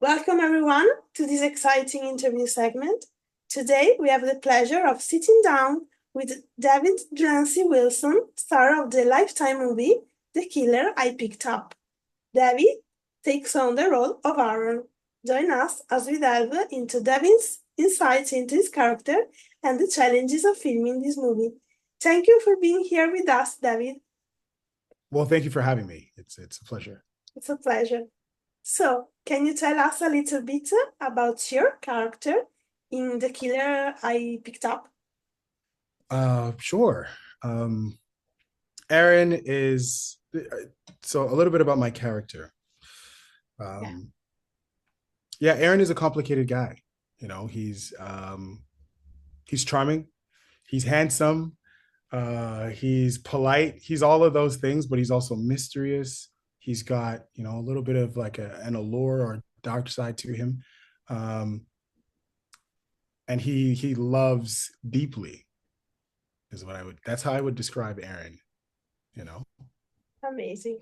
Welcome everyone to this exciting interview segment. Today we have the pleasure of sitting down with David Drancy Wilson, star of the Lifetime movie The Killer I Picked Up. David takes on the role of Aaron. Join us as we delve into David's insights into his character and the challenges of filming this movie. Thank you for being here with us, David. Well, thank you for having me. It's a pleasure. It's a pleasure. So, can you tell us a little bit about your character in The Killer I Picked Up? Sure. Aaron is so a little bit about my character. Yeah. Yeah, Aaron is a complicated guy. He's charming, he's handsome, he's polite, he's all of those things, but he's also mysterious. He's got, a little bit of like an allure or dark side to him. And he loves deeply is that's how I would describe Aaron, you know. Amazing.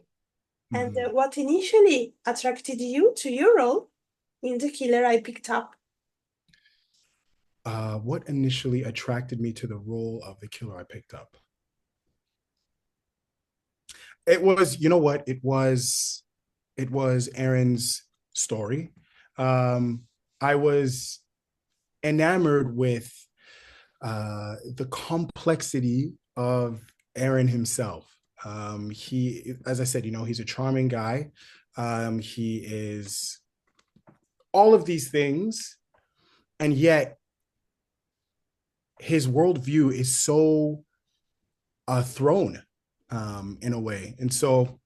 And Mhm. what initially attracted you to your role in The Killer I Picked Up? What initially attracted me to the role of the killer I picked up? It was, you know what? It was Aaron's story. I was enamored with the complexity of Aaron himself. As I said, he's a charming guy. He is all of these things, and yet his worldview is so thrown in a way. And so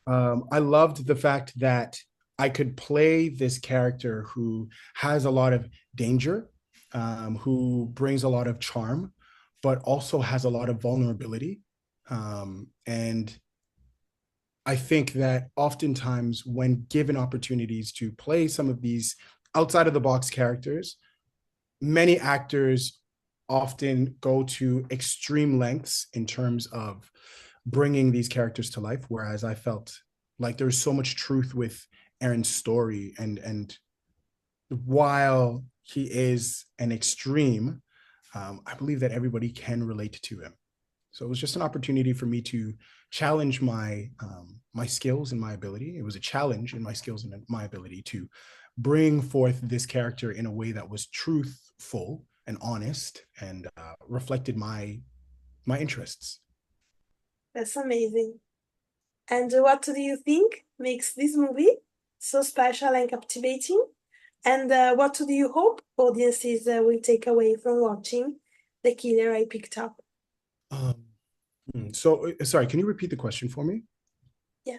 I loved the fact that I could play this character who has a lot of danger, who brings a lot of charm, but also has a lot of vulnerability. And I think that oftentimes, when given opportunities to play some of these outside of the box characters, many actors often go to extreme lengths in terms of bringing these characters to life, whereas I felt like there's so much truth with Aaron's story, and while he is an extreme, I believe that everybody can relate to him. So it was just an opportunity for me to challenge my skills and my ability. It was a challenge in my skills and my ability to bring forth this character in a way that was truthful and honest, and reflected my interests. That's amazing. And what do you think makes this movie so special and captivating? And what do you hope audiences will take away from watching The Killer I Picked Up? Um, so, sorry, can you repeat the question for me? Yeah.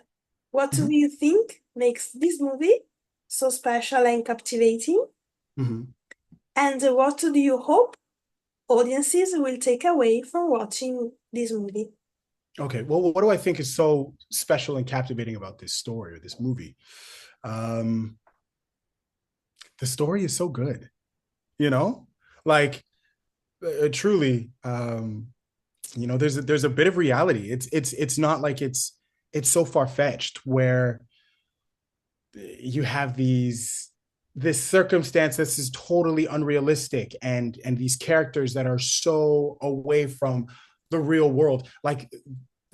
What do Mhm. you think makes this movie so special and captivating? Mhm. And what do you hope audiences will take away from watching this movie? Okay, well, what do I think is so special and captivating about this story or this movie? Um, the story is so good, you know, like truly. There's a bit of reality. It's not like it's so far fetched where you have this circumstance this is totally unrealistic, and these characters that are so away from the real world. Like,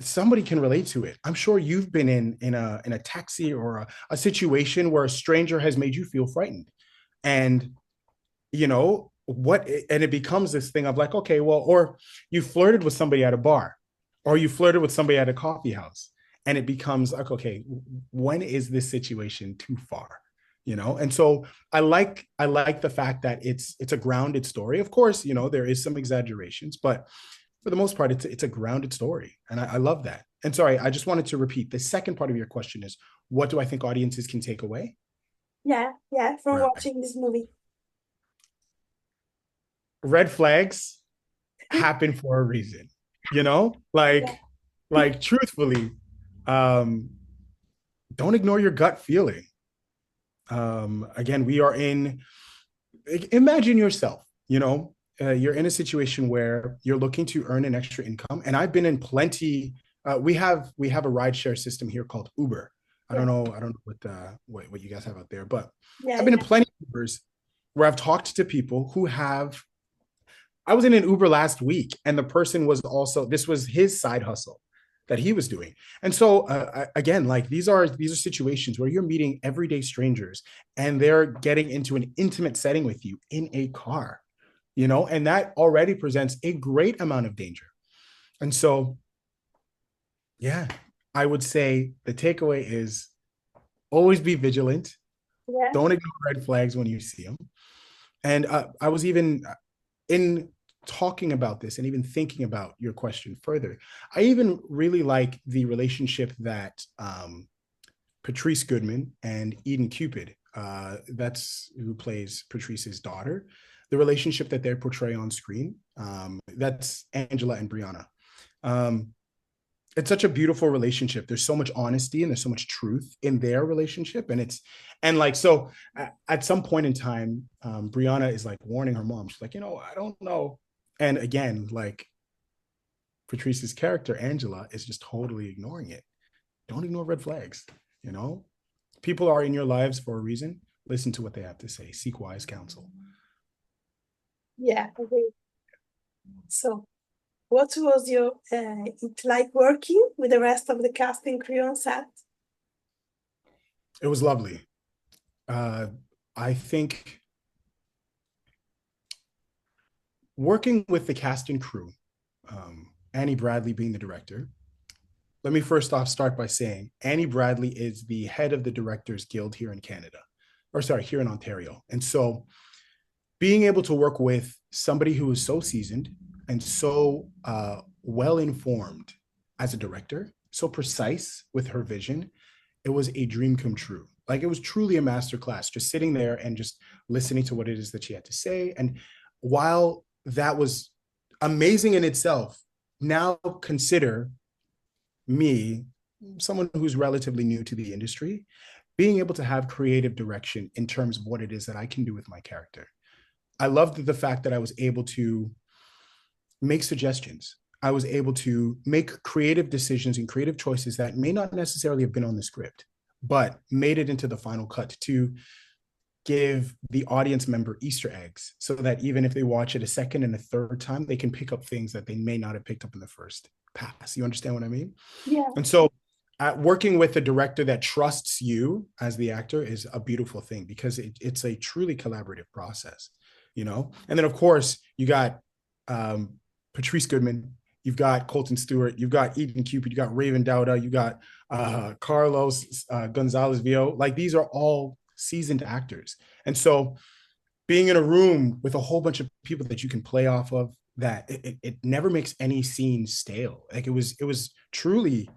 somebody can relate to it. I'm sure you've been in a taxi or a situation where a stranger has made you feel frightened, and and it becomes this thing of like, okay, well, or you flirted with somebody at a bar, or you flirted with somebody at a coffee house, and it becomes like, okay, when is this situation too far? And so I like the fact that it's a grounded story. Of course, there is some exaggerations, but for the most part, it's a grounded story, and I love that. And sorry, I just wanted to repeat the second part of your question is, what do I think audiences can take away? Yeah, yeah, from Right. watching this movie. Red flags happen for a reason, Yeah. like truthfully, um don't ignore your gut feeling. Again, we are in imagine yourself, you're in a situation where you're looking to earn an extra income, and I've been in plenty. We have a rideshare system here called Uber. Yeah. I don't know what you guys have out there, but Yeah. I've been in Yeah. plenty of Ubers where I've talked to people who have. I was in an Uber last week, and the person was also, this was his side hustle that he was doing. And so again, like these are situations where you're meeting everyday strangers and they're getting into an intimate setting with you in a car, you know, and that already presents a great amount of danger. And so, yeah, I would say the takeaway is always be vigilant. Yeah. Don't ignore red flags when you see them. And I was even in talking about this and even thinking about your question further. I even really like the relationship that Patrice Goodman and Eden Cupid, that's who plays Patrice's daughter, the relationship that they portray on screen. That's Angela and Brianna. Um, it's such a beautiful relationship. There's so much honesty and there's so much truth in their relationship, and it's and like so at some point in time, Brianna is like warning her mom. She's like, you know, I don't know. And again, like Patrice's character Angela is just totally ignoring it. Don't ignore red flags. You know, people are in your lives for a reason. Listen to what they have to say. Seek wise counsel. Yeah. Okay. So, what was your it like working with the rest of the casting crew on set? It was lovely. Uh, I think working with the cast and crew, Annie Bradley being the director. Let me first off start by saying Annie Bradley is the head of the Directors Guild here in Canada, or sorry, here in Ontario. And so being able to work with somebody who is so seasoned and so well informed as a director, so precise with her vision, it was a dream come true. Like it was truly a masterclass, just sitting there and just listening to what it is that she had to say. And while that was amazing in itself, now consider me, someone who's relatively new to the industry, being able to have creative direction in terms of what it is that I can do with my character. I loved the fact that I was able to make suggestions. I was able to make creative decisions and creative choices that may not necessarily have been on the script, but made it into the final cut to give the audience member Easter eggs so that even if they watch it a second and a third time, they can pick up things that they may not have picked up in the first pass. You understand what I mean? Yeah. And so working with a director that trusts you as the actor is a beautiful thing because it's a truly collaborative process, you know? And then, of course, you got um, Patrice Goodman, you've got Colton Stewart, you've got Eden Cupid, you got Raven Dowda, you got Carlos Gonzalez Vio. Like these are all seasoned actors. And so being in a room with a whole bunch of people that you can play off of, that it never makes any scene stale. Like it was truly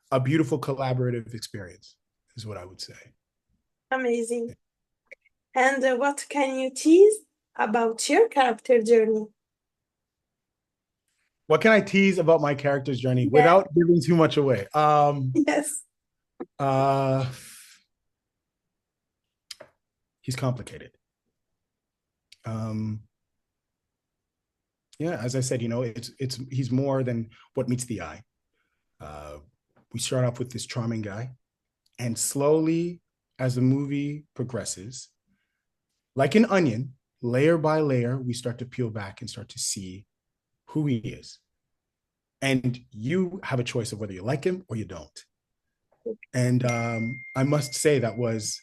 a beautiful collaborative experience is what I would say. Amazing. And what can you tease about your character journey? What can I tease about my character's journey Yeah. without giving too much away? Yes. Uh he's complicated. Um yeah, as I said, you know, it's he's more than what meets the eye. Uh we start off with this charming guy, and slowly as the movie progresses, like an onion, layer by layer, we start to peel back and start to see who he is. And you have a choice of whether you like him or you don't. And I must say that was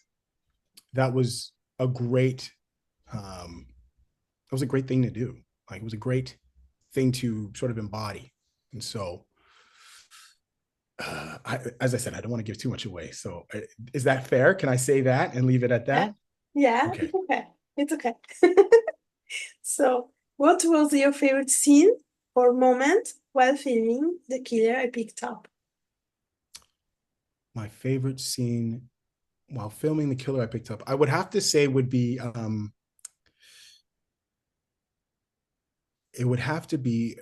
a great that was a great thing to do. Like it was a great thing to sort of embody. And so, as I said, I don't want to give too much away. So, is that fair? Can I say that and leave it at Yeah. that? Yeah, Okay. it's okay. It's okay. So, what was your favorite scene or moment while filming The Killer I Picked Up? My favorite scene while filming The Killer I Picked Up, I would have to say would be it would have to be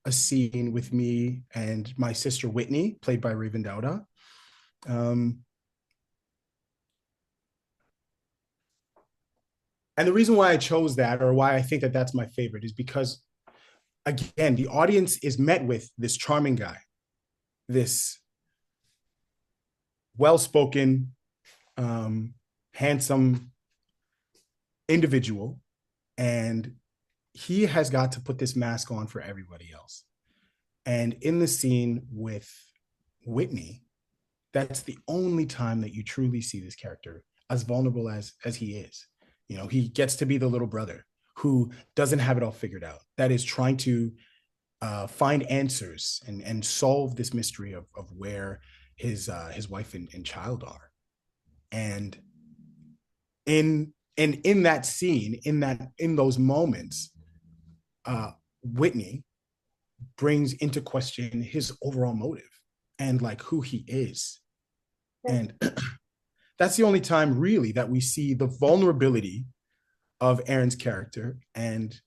a scene with me and my sister Whitney, played by Raven Dowda. Um, and the reason why I chose that, or why I think that that's my favorite, is because again, the audience is met with this charming guy, this well-spoken, handsome individual, and he has got to put this mask on for everybody else. And in the scene with Whitney, that's the only time that you truly see this character as vulnerable as he is. You know, he gets to be the little brother who doesn't have it all figured out, that is trying to find answers and solve this mystery of where his wife and child are. And in that scene, in those moments, Whitney brings into question his overall motive and like who he is. Yeah. And that's the only time really that we see the vulnerability of Aaron's character, and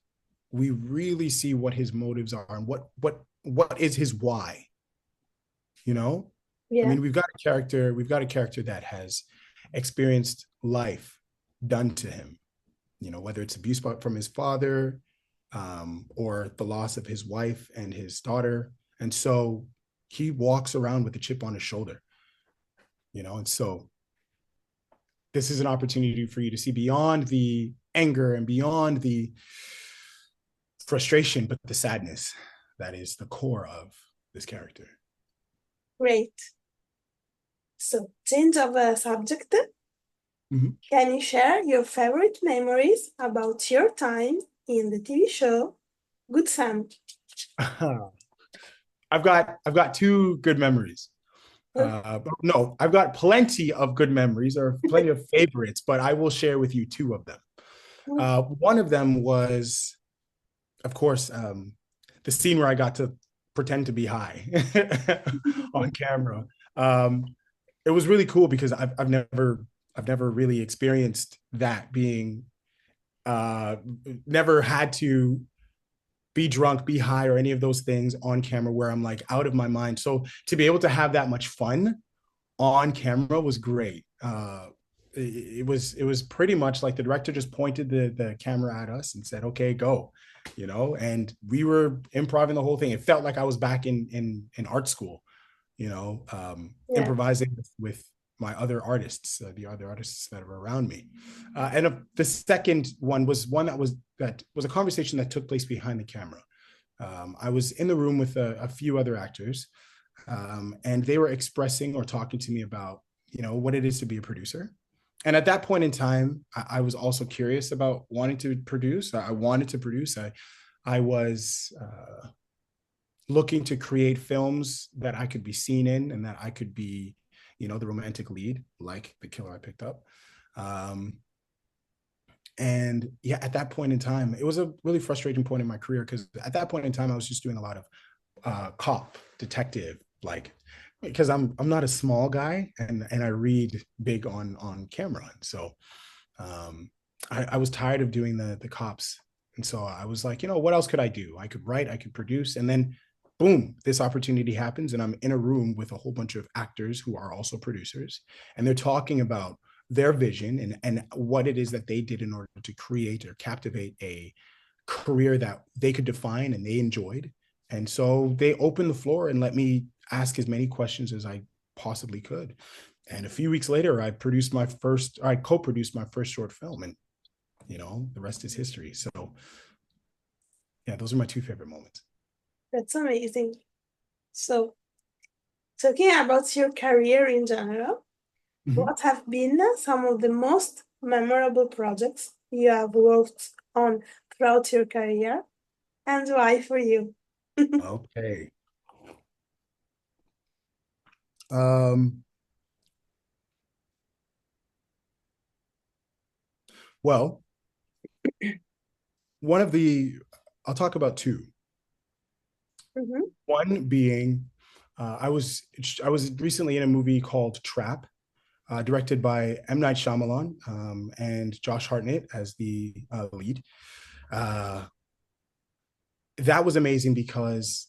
we really see what his motives are and what is his why. You know, I Yeah. mean, we've got a character that has experienced life done to him. You know, whether it's abuse from his father, or the loss of his wife and his daughter, and so he walks around with a chip on his shoulder. You know, and so this is an opportunity for you to see beyond the anger and beyond the frustration, but the sadness that is the core of this character. Great. So, change of subject. Mhm. Can you share your favorite memories about your time in the TV show Good Sam? I've got two good memories. No, I've got plenty of good memories or plenty of favorites, but I will share with you two of them. One of them was, of course, the scene where I got to pretend to be high on camera. Um, it was really cool because I've never really experienced that, being uh, never had to be drunk, be high, or any of those things on camera where I'm like out of my mind. So to be able to have that much fun on camera was great. It was pretty much like the director just pointed the camera at us and said, "Okay, go," you know, and we were improvising the whole thing. It felt like I was back in art school, you know, Yeah. improvising with my other artists, the other artists that are around me. And the second one was one that was a conversation that took place behind the camera. I was in the room with a few other actors, and they were expressing or talking to me about, you know, what it is to be a producer. And at that point in time, I was also curious about wanting to produce. I wanted to produce. I was looking to create films that I could be seen in and that I could be, you know, the romantic lead, like The Killer I Picked Up. Um, and yeah, at that point in time, it was a really frustrating point in my career because at that point in time, I was just doing a lot of cop, detective, like, because I'm not a small guy, and I read big on camera. So I was tired of doing the cops. And so I was like, you know, what else could I do? I could write, I could produce, and then boom, this opportunity happens, and I'm in a room with a whole bunch of actors who are also producers, and they're talking about their vision and what it is that they did in order to create or captivate a career that they could define and they enjoyed. And so they opened the floor and let me ask as many questions as I possibly could. And a few weeks later, I co-produced my first short film, and you know, the rest is history. So yeah, those are my two favorite moments. That's amazing. So, talking about your career in general, Mhm. what have been some of the most memorable projects you have worked on throughout your career, and why for you? Okay. Um, well, one of the, I'll talk about two. Mhm. One being, I was recently in a movie called Trap, directed by M. Night Shyamalan, and Josh Hartnett as the lead. Uh, that was amazing because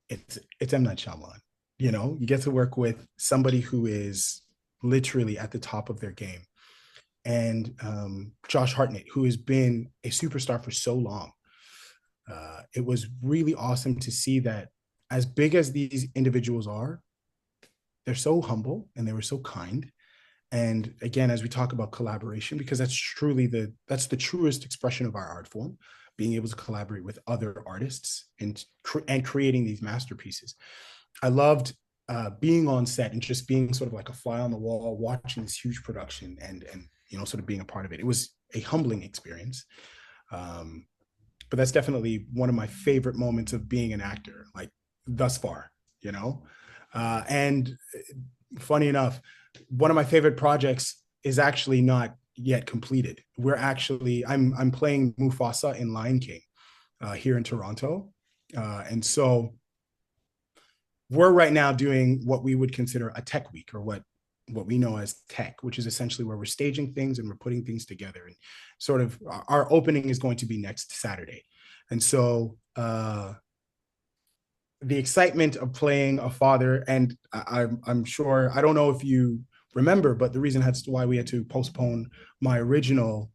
it's M. Night Shyamalan. You know, you get to work with somebody who is literally at the top of their game, and Josh Hartnett, who has been a superstar for so long. It was really awesome to see that, as big as these individuals are, they're so humble and they were so kind. And again, as we talk about collaboration, because that's the truest expression of our art form, being able to collaborate with other artists and creating these masterpieces. I loved being on set and just being sort of like a fly on the wall, watching this huge production and sort of being a part of it. It was a humbling experience. Um, but that's definitely one of my favorite moments of being an actor, like thus far, you know. And funny enough, one of my favorite projects is actually not yet completed. I'm playing Mufasa in Lion King here in Toronto, and so we're right now doing what we would consider a tech week, or what we know as tech, which is essentially where we're staging things and we're putting things together. And sort of our opening is going to be next Saturday. And so the excitement of playing a father, and I'm sure, I don't know if you remember, but the reason that's why we had to postpone my original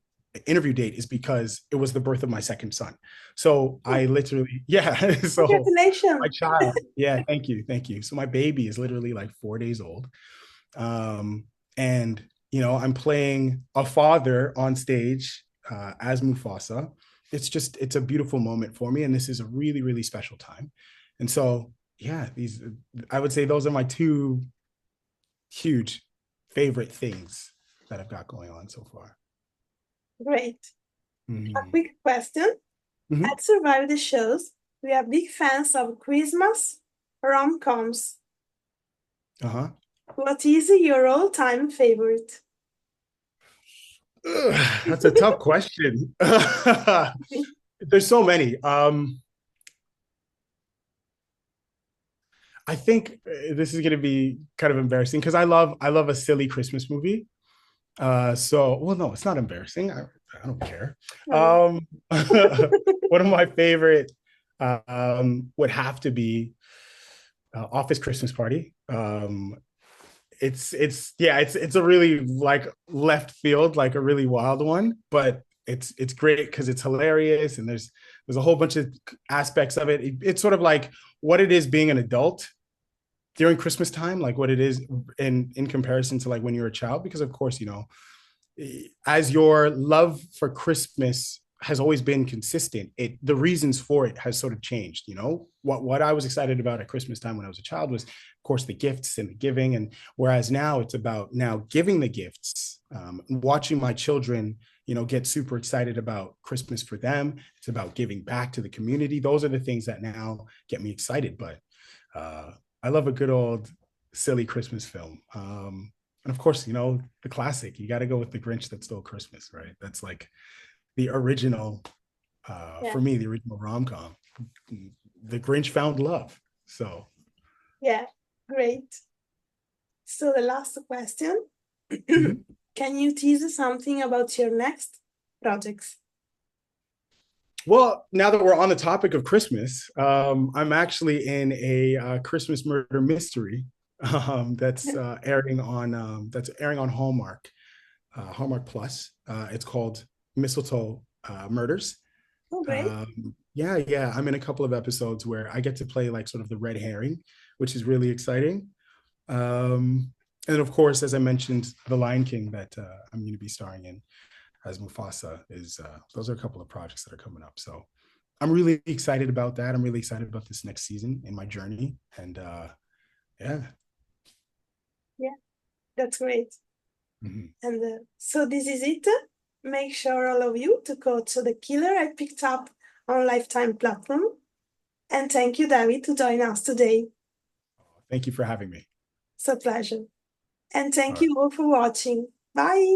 interview date is because it was the birth of my second son. So I literally, yeah. So my Congratulations. child, yeah, thank you. So my baby is literally like 4 days old. And I'm playing a father on stage as Mufasa. It's a beautiful moment for me, and this is a really, really special time. And so, yeah, I would say those are my two huge favorite things that I've got going on so far. Great. A Mm-hmm. quick question. Mm-hmm. At Survive the Shows, we are big fans of Christmas rom-coms. Uh-huh. What is your all-time favorite? That's a tough question. There's so many. I think this is going to be kind of embarrassing because I love a silly Christmas movie. Well, no, it's not embarrassing. I don't care. No. Um, one of my favorite would have to be Office Christmas Party. It's a really like left field, like a really wild one, but it's great because it's hilarious and there's a whole bunch of aspects of it. It's sort of like what it is being an adult during Christmas time, like what it is in comparison to like when you're a child, because of course, as your love for Christmas has always been consistent, the reasons for it has sort of changed. What I was excited about at Christmas time when I was a child was, of course, the gifts and the giving, and whereas now it's about now giving the gifts, watching my children, get super excited about Christmas for them. It's about giving back to the community. Those are the things that now get me excited. But I love a good old silly Christmas film. And of course, the classic, you got to go with The Grinch That Stole Christmas, right? That's like the original, Yeah, for me, the original rom-com. The Grinch found love. So, yeah, great. So the last question. mhm. Can you tease something about your next projects? Well, now that we're on the topic of Christmas, I'm actually in a Christmas murder mystery that's airing on Hallmark Plus. It's called Mistletoe Murders. Oh, great. Yeah, yeah. I'm in a couple of episodes where I get to play like sort of the red herring, which is really exciting. And of course, as I mentioned, The Lion King that I'm going to be starring in as Mufasa is those are a couple of projects that are coming up. So I'm really excited about that. I'm really excited about this next season in my journey. And yeah. Yeah, that's great. Mhm. And so this is it. Make sure all of you to go to the killer I picked up on Lifetime platform. And thank you, David, to join us today. Thank you for having me. It's a pleasure. And thank All right. you all for watching. Bye.